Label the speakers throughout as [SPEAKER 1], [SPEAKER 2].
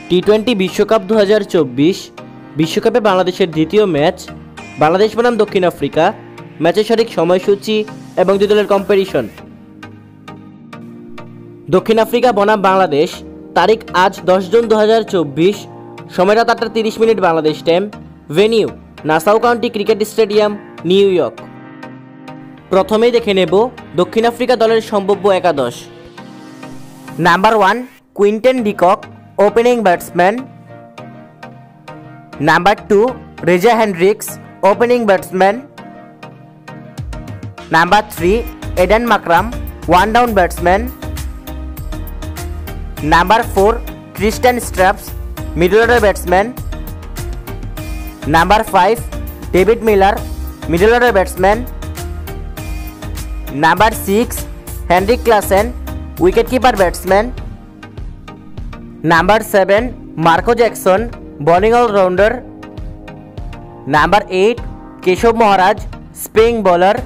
[SPEAKER 1] টি-20 বিশ্বকাপ 2024 বিশ্বকাপে বাংলাদেশের দ্বিতীয় ম্যাচ। বাংলাদেশ বনাম দক্ষিণ আফ্রিকা। ম্যাচের সঠিক সময়সূচি এবং দুই দলের কম্পিটিশন। দক্ষিণ আফ্রিকা বনাম বাংলাদেশ। তারিখ আজ 10 জুন 2024। সময় রাত 8:30 Bangladesh time. Venue Nassau County cricket stadium, New York. প্রথমেই দেখে নেব দক্ষিণ আফ্রিকা দলের সম্ভাব্য একাদশ। Number 1 Quinton de Kock, opening batsman. Number 2 Reza Hendricks, opening batsman. Number 3 Aiden Markram, one down batsman. Number 4 Tristan Stubbs, middle order batsman. Number 5 David Miller, middle order batsman. Number 6 Heinrich Klaasen, wicket keeper batsman. Number 7 Marco Jansen, bowling allrounder. Number 8 Keshab মহারাজ, spin bowler.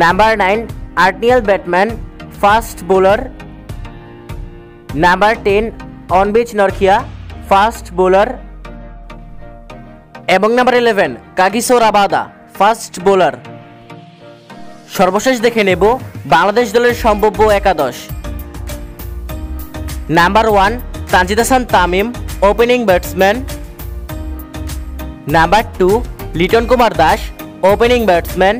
[SPEAKER 1] Number 9 Ottneil Baartman, fast bowler. Number 10 Anrich Nortje, fast bowler. এবং number 11 Kagiso Rabada, fast bowler. সর্বশেষ দেখে নেব বাংলাদেশ দলের সম্ভাব্য একাদশ। Number 1 Tanzid Hasan Tamim, opening batsman. Number 2 Litton Kumar Das, opening batsman.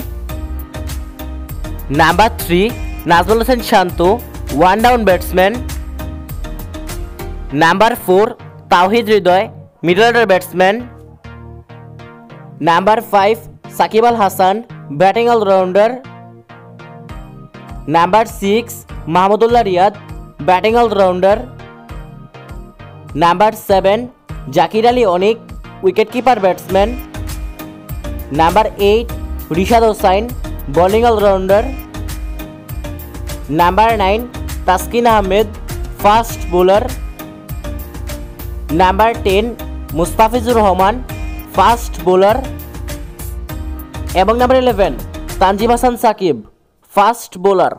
[SPEAKER 1] Number 3 Najmul Hossain Shanto, one down batsman. Number 4 Towhid Hridoy, middle order batsman. Number 5 Shakib Al Hasan, batting allrounder. Number 6 Mahmudullah Riyad, batting allrounder. Number 7 Zaker Ali Anik, wicket keeper batsman. Number 8 Rishad Hossain, bowling allrounder. Number 9 Taskin Ahmed, fast bowler. Number 10 Mustafizur Rahman, fast bowler. এবং number 11 Tanzim Hasan Sakib, fast bowler.